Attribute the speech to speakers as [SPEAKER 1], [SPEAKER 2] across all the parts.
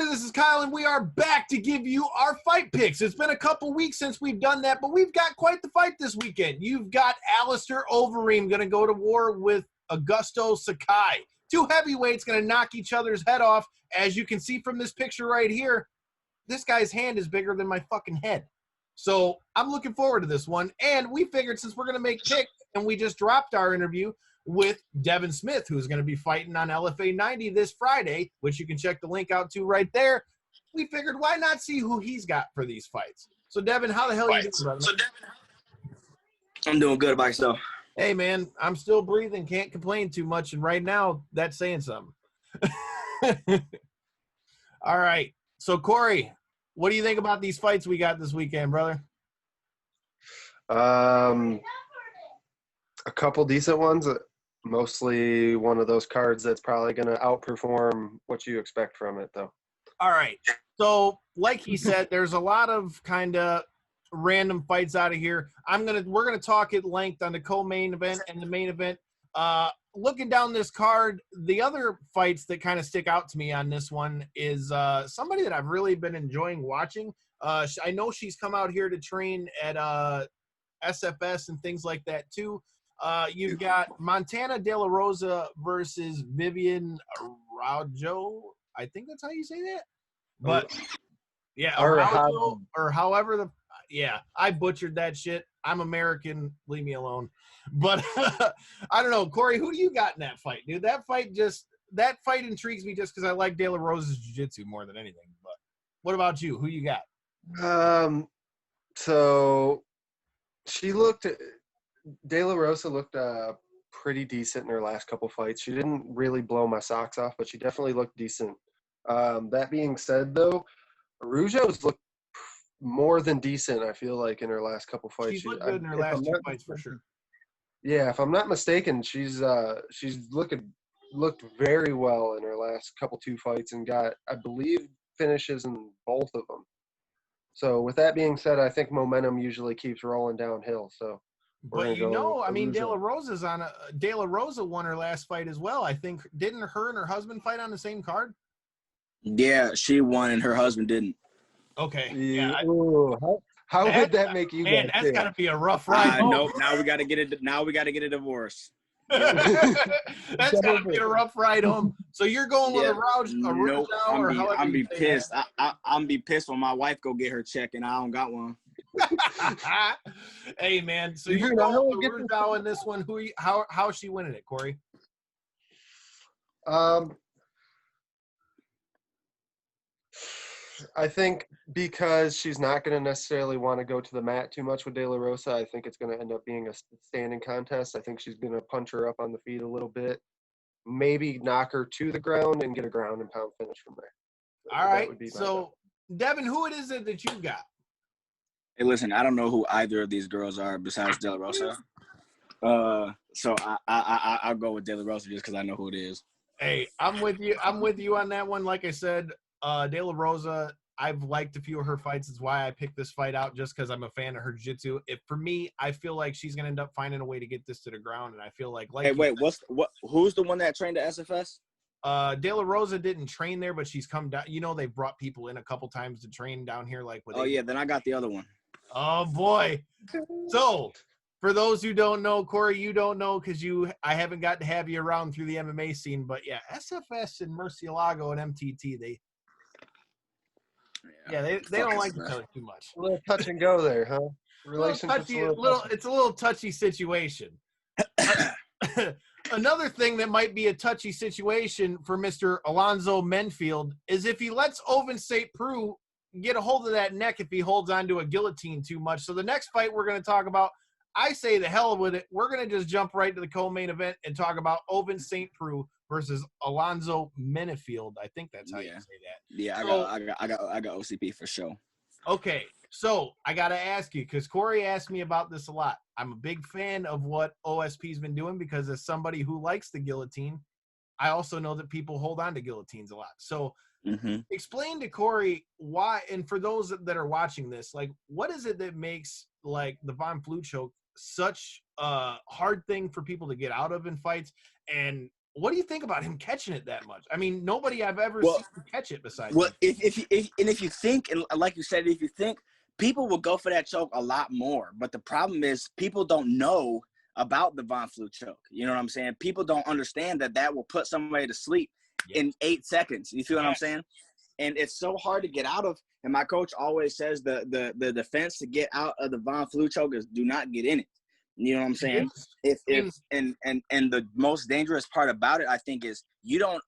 [SPEAKER 1] everybody, this is Kyle, and we are back to give you our fight picks. It's been a couple weeks since we've done that, but we've got quite the fight this weekend. You've got Alistair Overeem going to go to war with Augusto Sakai. Two heavyweights going to knock each other's head off. As you can see from this picture right here, this guy's hand is bigger than my fucking head. So I'm looking forward to this one. And we figured since we're going to make picks, and we just dropped our interview with Devin Smith, who's going to be fighting on LFA 90 this Friday, which you can check the link out to right there. We figured, why not see who he's got for these fights? So, Devin, how the hell are you doing, brother?
[SPEAKER 2] I'm doing good. About yourself?
[SPEAKER 1] Hey, man, I'm still breathing. Can't complain too much. And right now, that's saying something. All right. So, Corey, what do you think about these fights we got this weekend, brother?
[SPEAKER 3] A couple decent ones. Mostly one of those cards that's probably going to outperform what you expect from it, though.
[SPEAKER 1] All right. So, like he said, there's a lot of kind of random fights out of here. We're gonna talk at length on the co-main event and the main event. Looking down this card, the other fights that kind of stick out to me on this one is somebody that I've really been enjoying watching. I know she's come out here to train at SFS and things like that too. You've got Montana De La Rosa versus Vivian Araujo. I think that's how you say that. But yeah, Araujo, or however I butchered that shit. I'm American. Leave me alone. But I don't know, Corey. Who do you got in that fight, dude? That fight intrigues me just because I like De La Rosa's jiu-jitsu more than anything. But what about you? Who you got?
[SPEAKER 3] So De La Rosa looked pretty decent in her last couple fights. She didn't really blow my socks off, but she definitely looked decent. That being said, though, Araujo's looked more than decent, I feel like, in her last couple fights.
[SPEAKER 1] She's looked good in her last two fights for sure.
[SPEAKER 3] Yeah, if I'm not mistaken, she's looked very well in her last two fights and got, I believe, finishes in both of them. So with that being said, I think momentum usually keeps rolling downhill. So,
[SPEAKER 1] but De La Rosa won her last fight as well. I think didn't her and her husband fight on the same card?
[SPEAKER 2] Yeah, she won and her husband didn't.
[SPEAKER 1] Okay. Yeah.
[SPEAKER 3] How would that make you?
[SPEAKER 1] Man, that's got to be a rough ride.
[SPEAKER 2] Nope. Now we got to get it. Now we got to get a divorce.
[SPEAKER 1] That's got to be a rough ride home. So you're going with Araujo?
[SPEAKER 2] Nope. I'm be pissed. I'm be pissed when my wife go get her check and I don't got one.
[SPEAKER 1] Hey man, so you're going with Araujo in this one. How's she winning it, Corey?
[SPEAKER 3] I think because she's not going to necessarily want to go to the mat too much with De La Rosa, I think it's going to end up being a standing contest. I think she's going to punch her up on the feet a little bit, maybe knock her to the ground and get a ground and pound finish from there.
[SPEAKER 1] All right. So, Devin, who it is that you got?
[SPEAKER 2] Hey, listen, I don't know who either of these girls are besides De La Rosa. So I'll go with De La Rosa just because I know who it is.
[SPEAKER 1] Hey, I'm with you. I'm with you on that one. Like I said, De La Rosa, I've liked a few of her fights. It's why I picked this fight out, just because I'm a fan of her jiu-jitsu. For me, I feel like she's gonna end up finding a way to get this to the ground, and I feel like
[SPEAKER 2] hey, wait, who's the one that trained at SFS?
[SPEAKER 1] De La Rosa didn't train there, but she's come down. You know, they brought people in a couple times to train down here, like with.
[SPEAKER 2] Yeah, then I got the other one.
[SPEAKER 1] Oh boy! So for those who don't know, Corey, you don't know because I haven't got to have you around through the MMA scene, but yeah, SFS and Murcielago and MTT, they don't like each other too much.
[SPEAKER 3] A little touch and go there, huh?
[SPEAKER 1] It's a little touchy situation. Another thing that might be a touchy situation for Mr. Alonzo Menifield is if he lets Ovince St Preiux get a hold of that neck if he holds onto a guillotine too much. So the next fight we're going to talk about, I say the hell with it. We're going to just jump right to the co-main event and talk about Ovince St Preiux versus Alonzo Menifield. I think that's how you say that.
[SPEAKER 2] Yeah, I got OCP for sure.
[SPEAKER 1] Okay, so I got to ask you, because Corey asked me about this a lot. I'm a big fan of what OSP's been doing because as somebody who likes the guillotine, I also know that people hold on to guillotines a lot. So explain to Corey why, and for those that are watching this, like, what is it that makes like the Von Flue choke such a hard thing for people to get out of in fights? And What do you think about him catching it that much? I mean, nobody I've ever
[SPEAKER 2] Well-
[SPEAKER 1] seen catch it besides
[SPEAKER 2] Well,
[SPEAKER 1] him.
[SPEAKER 2] if you think, and like you said, if you think, people will go for that choke a lot more. But the problem is people don't know about the Von Flue choke. You know what I'm saying? People don't understand that will put somebody to sleep in 8 seconds. You feel what I'm saying? And it's so hard to get out of. And my coach always says the defense to get out of the Von Flue choke is do not get in it. You know what I'm saying? If and the most dangerous part about it, I think, is you're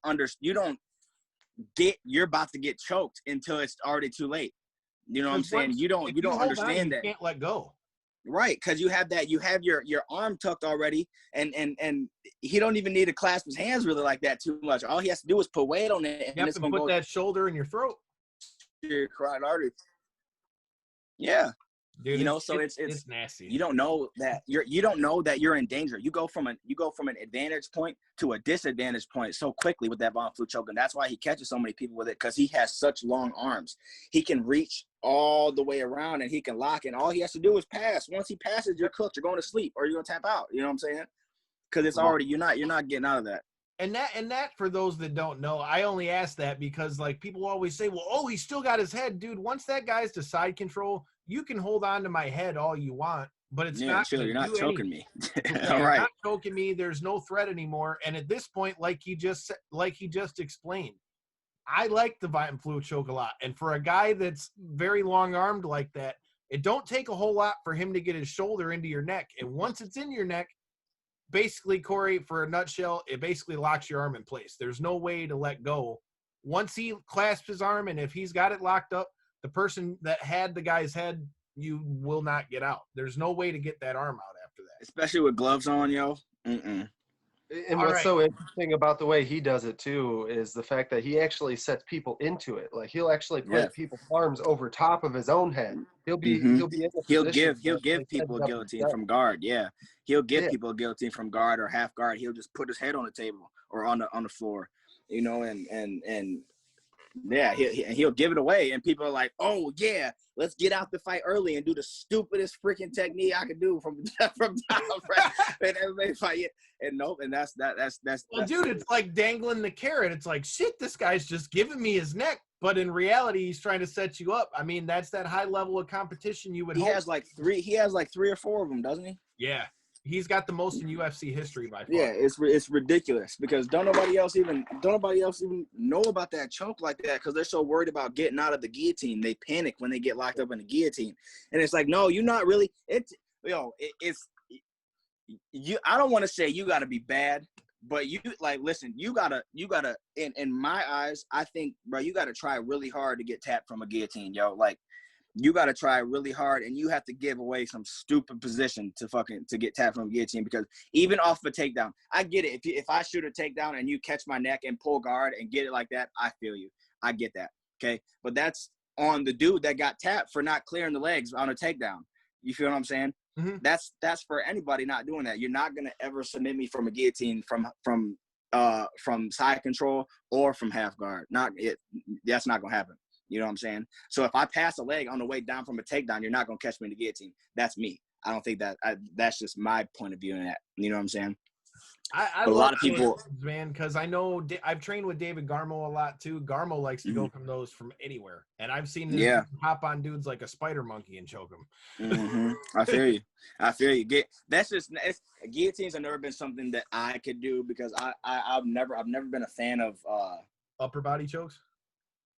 [SPEAKER 2] about to get choked until it's already too late. You know what I'm saying? You don't understand that.
[SPEAKER 1] You can't let go.
[SPEAKER 2] Right, because you have your arm tucked already, and he don't even need to clasp his hands really like that too much. All he has to do is put weight on it, and it's gonna
[SPEAKER 1] put
[SPEAKER 2] go
[SPEAKER 1] that shoulder in your throat.
[SPEAKER 2] To your carotid artery. Yeah.
[SPEAKER 1] Dude,
[SPEAKER 2] you know, so it's
[SPEAKER 1] nasty.
[SPEAKER 2] You don't know that you're in danger. You go from an advantage point to a disadvantage point so quickly with that Von Flue choke, and that's why he catches so many people with it, because he has such long arms. He can reach all the way around and he can lock, and all he has to do is pass. Once he passes, you're cooked. You're going to sleep or you're gonna tap out. You know what I'm saying? Because it's already you're not getting out of that.
[SPEAKER 1] And that for those that don't know, I only ask that because like people always say, well, oh, he's still got his head, dude. Once that guy's to side control, you can hold on to my head all you want, but it's not.
[SPEAKER 2] Chill, you're not choking me.
[SPEAKER 1] All
[SPEAKER 2] right.
[SPEAKER 1] Not choking me. There's no threat anymore. And at this point, like he just explained, I like the Von Flue choke a lot. And for a guy that's very long armed like that, it don't take a whole lot for him to get his shoulder into your neck. And once it's in your neck, basically, Corey, for a nutshell, it basically locks your arm in place. There's no way to let go. Once he clasps his arm, and if he's got it locked up, the person that had the guy's head, you will not get out. There's no way to get that arm out after that.
[SPEAKER 2] Especially with gloves on, yo. Mm-mm.
[SPEAKER 3] And what's so interesting about the way he does it too is the fact that he actually sets people into it. Like he'll actually put people's arms over top of his own head. He'll give
[SPEAKER 2] people a guillotine from guard. Yeah, he'll give people a guillotine from guard or half guard. He'll just put his head on the table or on the floor, you know, and yeah, he'll give it away, and people are like, "Oh yeah, let's get out the fight early and do the stupidest freaking technique I could do from top, right? And everybody fight, and nope, and that's.
[SPEAKER 1] Well, dude, it's like dangling the carrot. It's like, shit, this guy's just giving me his neck, but in reality, he's trying to set you up. I mean, that's that high level of competition you would.
[SPEAKER 2] He has like three or four of them, doesn't he?
[SPEAKER 1] Yeah. He's got the most in UFC history by far.
[SPEAKER 2] Yeah, it's ridiculous because don't nobody else even know about that choke like that because they're so worried about getting out of the guillotine. They panic when they get locked up in the guillotine, and it's like, no, you're not really. I don't want to say you got to be bad, but you like listen. You gotta. In my eyes, I think, bro, you got to try really hard to get tapped from a guillotine, yo. Like. You got to try really hard, and you have to give away some stupid position to get tapped from a guillotine because even off a takedown, I get it. If I shoot a takedown and you catch my neck and pull guard and get it like that, I feel you. I get that, okay? But that's on the dude that got tapped for not clearing the legs on a takedown. You feel what I'm saying? Mm-hmm. That's for anybody not doing that. You're not gonna ever submit me from a guillotine from side control or from half guard. That's not gonna happen. You know what I'm saying? So if I pass a leg on the way down from a takedown, you're not going to catch me in the guillotine. That's me. I don't think that's just my point of view in that. You know what I'm saying?
[SPEAKER 1] I love a lot of people, man, because I know I've trained with David Garmo a lot too. Garmo likes to go from those from anywhere, and I've seen him hop on dudes like a spider monkey and choke them.
[SPEAKER 2] Mm-hmm. I feel you. Guillotines have never been something that I could do because I've never been a fan of
[SPEAKER 1] upper body chokes.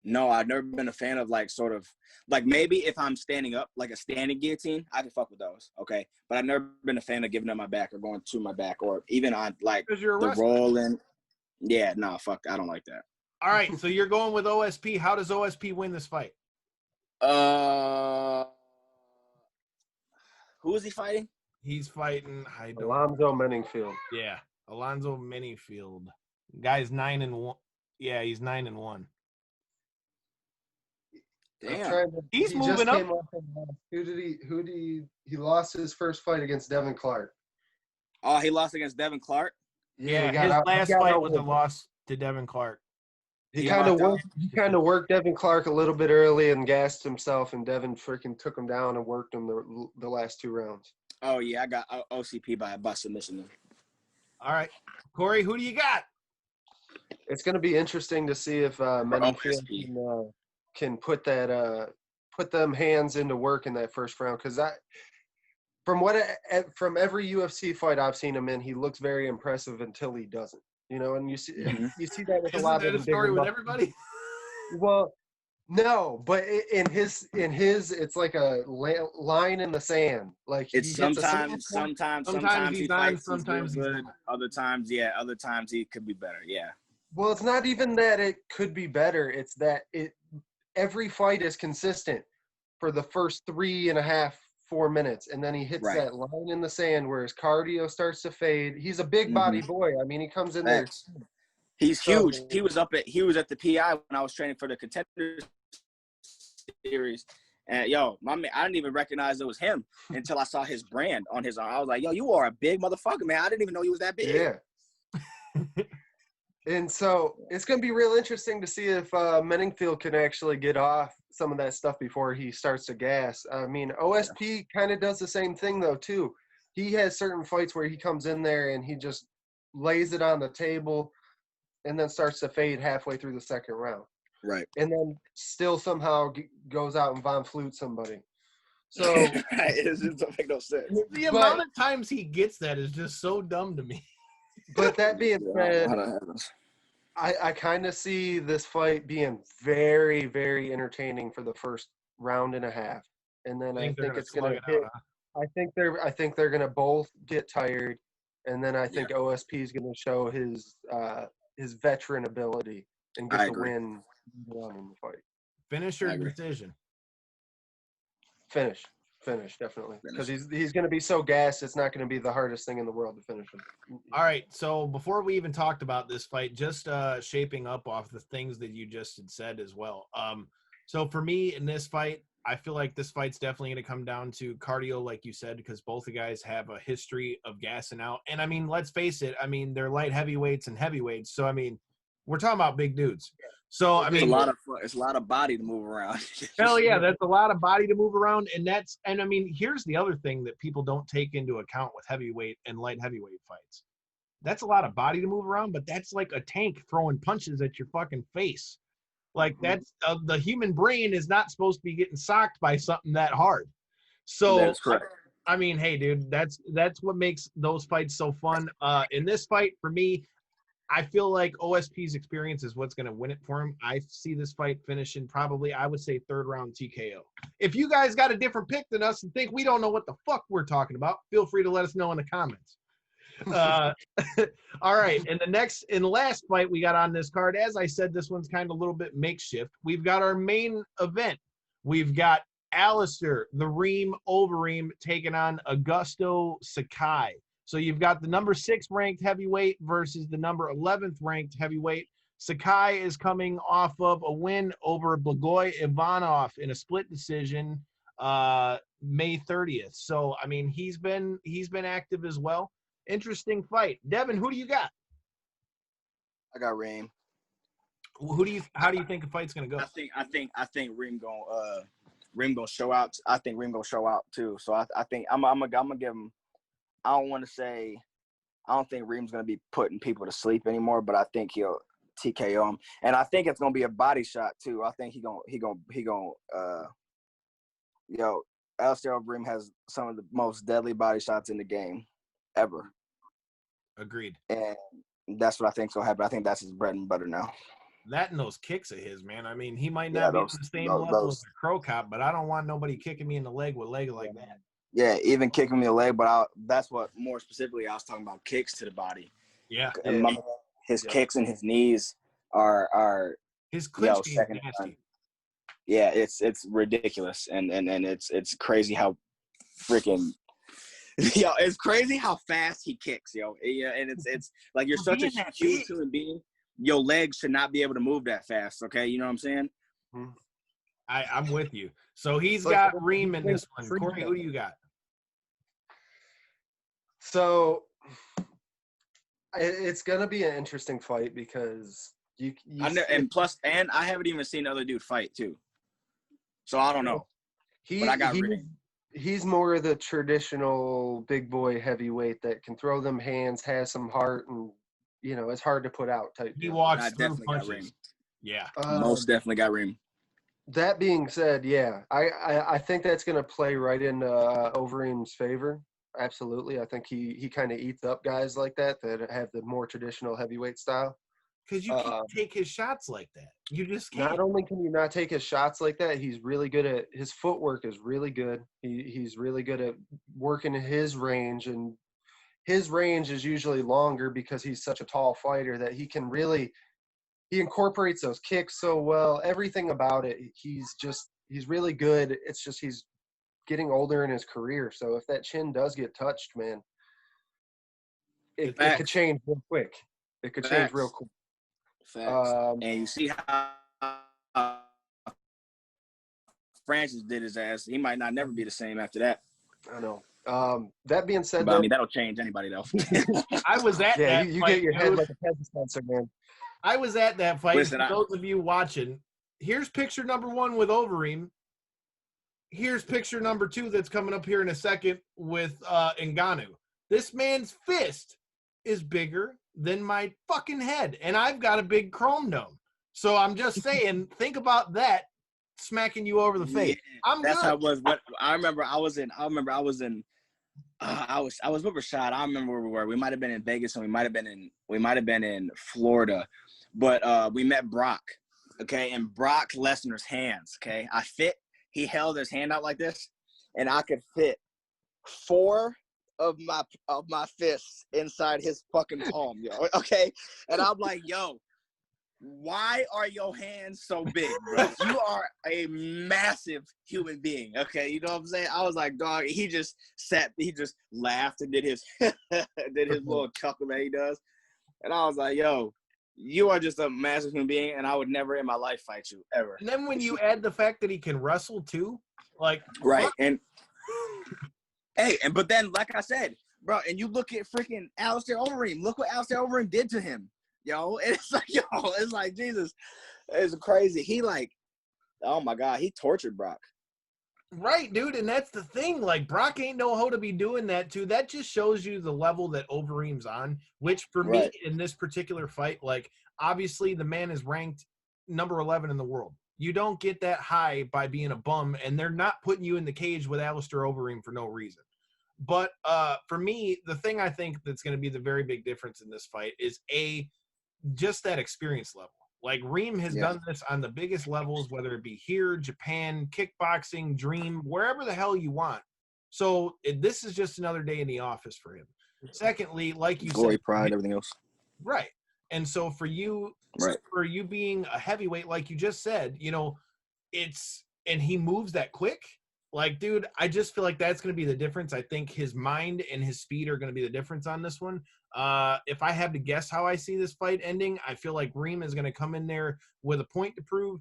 [SPEAKER 2] No, I've never been a fan of like sort of like maybe if I'm standing up like a standing guillotine, I can fuck with those. Okay. But I've never been a fan of giving up my back or going to my back or even on like the rolling. Yeah, no, fuck. I don't like that.
[SPEAKER 1] All right. So you're going with OSP. How does OSP win this fight?
[SPEAKER 2] Who is he fighting?
[SPEAKER 1] He's fighting
[SPEAKER 3] Alonzo Menifield.
[SPEAKER 1] Yeah. Alonzo Menifield. Guy's 9-1. Yeah, he's 9-1.
[SPEAKER 2] Damn.
[SPEAKER 1] He's moving up.
[SPEAKER 3] He lost his first fight against Devin Clark.
[SPEAKER 2] Oh, he lost against Devin Clark?
[SPEAKER 1] Yeah, his last fight was a loss to Devin Clark.
[SPEAKER 3] He kind of worked Devin Clark a little bit early and gassed himself, and Devin freaking took him down and worked him the last 2 rounds.
[SPEAKER 2] Oh, yeah, I got OCP by submission.
[SPEAKER 1] All right. Corey, who do you got?
[SPEAKER 3] It's going to be interesting to see if Menifield
[SPEAKER 2] OSP.
[SPEAKER 3] can put them hands into work in that first round, because from every UFC fight I've seen him in, he looks very impressive until he doesn't. And you see that with a
[SPEAKER 1] Isn't
[SPEAKER 3] lot
[SPEAKER 1] that
[SPEAKER 3] of
[SPEAKER 1] a
[SPEAKER 3] the
[SPEAKER 1] story
[SPEAKER 3] bigger
[SPEAKER 1] with everybody?
[SPEAKER 3] Well, no, but in his, it's like a line in the sand. Like
[SPEAKER 2] It's
[SPEAKER 3] he hits a single point.
[SPEAKER 2] sometimes
[SPEAKER 1] he's
[SPEAKER 2] he
[SPEAKER 1] on,
[SPEAKER 2] fights, he's real
[SPEAKER 1] sometimes he's
[SPEAKER 2] good.
[SPEAKER 1] not.
[SPEAKER 2] Other times he could be better. Yeah.
[SPEAKER 3] Well, it's not even that it could be better. It's that every fight is consistent for the first 3.5, 4 minutes, and then he hits
[SPEAKER 2] Right.
[SPEAKER 3] that line in the sand where his cardio starts to fade. He's a big body boy. I mean, he comes in there.
[SPEAKER 2] Facts. He's
[SPEAKER 3] So-
[SPEAKER 2] huge. He was at the PI when I was training for the Contender Series. And my man, I didn't even recognize it was him until I saw his brand on his arm. I was like, yo, you are a big motherfucker, man. I didn't even know he was that big.
[SPEAKER 3] Yeah. And so it's going to be real interesting to see if Menifield can actually get off some of that stuff before he starts to gas. I mean, OSP kind of does the same thing, though, too. He has certain fights where he comes in there and he just lays it on the table and then starts to fade halfway through the second round.
[SPEAKER 2] Right.
[SPEAKER 3] And then still somehow goes out and Von Flute somebody. So
[SPEAKER 2] it just don't make no sense.
[SPEAKER 1] The amount of times he gets that is just so dumb to me.
[SPEAKER 3] But that being said,
[SPEAKER 2] How that happens.
[SPEAKER 3] I kind of see this fight being very, very entertaining for the first round and a half, and then I think it's going to hit. I think they're going to both get tired, and then I think OSP is going to show his veteran ability and get the win in the fight.
[SPEAKER 1] Finish or decision?
[SPEAKER 3] Finish, definitely, because he's going to be so gassed. It's not going to be the hardest thing in the world to finish him.
[SPEAKER 1] All right, so before we even talked about this fight, just shaping up off the things that you just had said as well. So for me in this fight, I feel like this fight's definitely going to come down to cardio, like you said, because both the guys have a history of gassing out. And I mean, let's face it, I mean, they're light heavyweights and heavyweights. So I mean, we're talking about big dudes. So I mean,
[SPEAKER 2] it's a lot of body to move around.
[SPEAKER 1] Hell yeah, that's a lot of body to move around, and I mean, here's the other thing that people don't take into account with heavyweight and light heavyweight fights. That's a lot of body to move around, but that's like a tank throwing punches at your fucking face. Like that's the human brain is not supposed to be getting socked by something that hard. So
[SPEAKER 2] That's correct.
[SPEAKER 1] I mean, hey, dude, that's what makes those fights so fun. In this fight, for me, I feel like OSP's experience is what's going to win it for him. I see this fight finishing probably, I would say, third round TKO. If you guys got a different pick than us and think we don't know what the fuck we're talking about, feel free to let us know in the comments. All right, and the last fight we got on this card, as I said, this one's kind of a little bit makeshift. We've got our main event. We've got Alistair, the Overeem, taking on Augusto Sakai. So you've got the number 6 ranked heavyweight versus the number 11th ranked heavyweight. Sakai is coming off of a win over Blagoy Ivanov in a split decision May 30th. So I mean, he's been active as well. Interesting fight. Devin, who do you got?
[SPEAKER 2] I got Reem.
[SPEAKER 1] How do you think the fight's gonna go?
[SPEAKER 2] I think Reem gonna show out. I think Reem gonna show out too. So I think I'm gonna give him. I don't think Reem's gonna be putting people to sleep anymore, but I think he'll TKO him, and I think it's gonna be a body shot too. I think he gonna Alistair Overeem has some of the most deadly body shots in the game ever.
[SPEAKER 1] Agreed.
[SPEAKER 2] And that's what I think's gonna happen. I think that's his bread and butter now.
[SPEAKER 1] That and those kicks of his, man. I mean, he might not be at the same level as the Crow Cop, but I don't want nobody kicking me in the leg with leg like that.
[SPEAKER 2] Yeah, even kicking me in the leg, but that's what more specifically I was talking about, kicks to the body.
[SPEAKER 1] Yeah.
[SPEAKER 2] His kicks and his knees are
[SPEAKER 1] his clinch is nasty.
[SPEAKER 2] Yeah, it's ridiculous, and it's crazy how freaking it's crazy how fast he kicks, Yeah, and it's like you're such a huge human being. Your legs should not be able to move that fast. Okay, you know what I'm saying?
[SPEAKER 1] I'm with you. So he's got Reem in this one. Corey, who do you got?
[SPEAKER 3] So it's gonna be an interesting fight because I
[SPEAKER 2] haven't even seen the other dude fight too, so I don't know. But I got Reem.
[SPEAKER 3] He's more of the traditional big boy heavyweight that can throw them hands, has some heart, and it's hard to put out type
[SPEAKER 1] He
[SPEAKER 3] deal.
[SPEAKER 1] walks
[SPEAKER 2] I
[SPEAKER 1] through
[SPEAKER 2] definitely got
[SPEAKER 1] punches.
[SPEAKER 2] Reem.
[SPEAKER 1] Yeah.
[SPEAKER 2] Most definitely got Reem.
[SPEAKER 3] That being said, yeah, I think that's going to play right in Overeem's favor. Absolutely. I think he kind of eats up guys like that have the more traditional heavyweight style.
[SPEAKER 1] Because you can't take his shots like that. You just can't.
[SPEAKER 3] Not only can you not take his shots like that, he's really good at his footwork is really good. He's really good at working his range, and his range is usually longer because he's such a tall fighter that he incorporates those kicks so well. Everything about it, he's really good. It's just he's getting older in his career. So if that chin does get touched, man, it could change real quick. It could change real quick.
[SPEAKER 2] Facts. And you see how Francis did his ass. He might not never be the same after that.
[SPEAKER 3] I know. That being said,
[SPEAKER 2] but I mean, that'll change anybody though.
[SPEAKER 1] I was at that
[SPEAKER 3] you
[SPEAKER 1] fight,
[SPEAKER 3] get your
[SPEAKER 1] dude.
[SPEAKER 3] head like a peasant sponsor, man.
[SPEAKER 1] I was at that fight.
[SPEAKER 2] Listen,
[SPEAKER 1] For those of you watching, here's picture number 1 with Overeem. Here's picture number 2 that's coming up here in a second with Ngannou. This man's fist is bigger than my fucking head, and I've got a big chrome dome. So I'm just saying, think about that smacking you over the face.
[SPEAKER 2] Yeah, that's good. How it was. What I remember, I was with Rashad. I remember where we were. We might have been in Vegas, and we might have been in Florida, but we met Brock. Okay, and Brock Lesnar's hands. Okay, he held his hand out like this, and I could fit 4 of my fists inside his fucking palm, yo. Okay, and I'm like, yo, why are your hands so big, bro? You are a massive human being. Okay, you know what I'm saying? I was like, dog. He just laughed and did his little chuckle that he does, and I was like, yo, you are just a massive human being, and I would never in my life fight you ever.
[SPEAKER 1] And then when you add the fact that he can wrestle too, like
[SPEAKER 2] right, and but then like I said, bro, and you look at freaking Alistair Overeem. Look what Alistair Overeem did to him, yo. And it's like Jesus, it's crazy. He oh my God, he tortured Brock.
[SPEAKER 1] Right, dude, and that's the thing. Like, Brock ain't know how to be doing that too. That just shows you the level that Overeem's on, which for me in this particular fight, like, obviously the man is ranked number 11 in the world. You don't get that high by being a bum, and they're not putting you in the cage with Alistair Overeem for no reason. But for me, the thing I think that's going to be the very big difference in this fight is just that experience level. Like, Reem has done this on the biggest levels, whether it be here, Japan, kickboxing, Dream, wherever the hell you want. So this is just another day in the office for him. Secondly, like you
[SPEAKER 2] Glory,
[SPEAKER 1] said,
[SPEAKER 2] pride, everything else.
[SPEAKER 1] Right. And so for you being a heavyweight, like you just said, and he moves that quick. Like, dude, I just feel like that's going to be the difference. I think his mind and his speed are going to be the difference on this one. If I have to guess how I see this fight ending, I feel like Reem is going to come in there with a point to prove.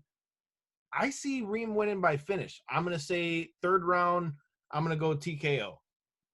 [SPEAKER 1] I see Reem winning by finish. I'm going to say 3rd round. I'm going to go TKO.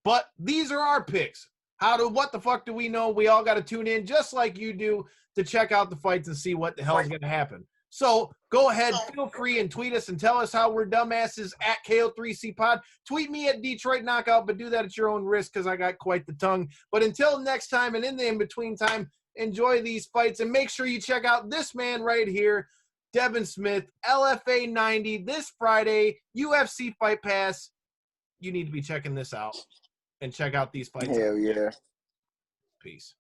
[SPEAKER 1] But these are our picks. What the fuck do we know? We all got to tune in just like you do to check out the fights and see what the hell is going to happen. So go ahead, feel free and tweet us and tell us how we're dumbasses at KO3C Pod. Tweet me at Detroit Knockout, but do that at your own risk because I got quite the tongue. But until next time and in the in-between time, enjoy these fights and make sure you check out this man right here, Devin Smyth, LFA 90, this Friday, UFC Fight Pass. You need to be checking this out and check out these fights.
[SPEAKER 2] Hell yeah.
[SPEAKER 1] Peace.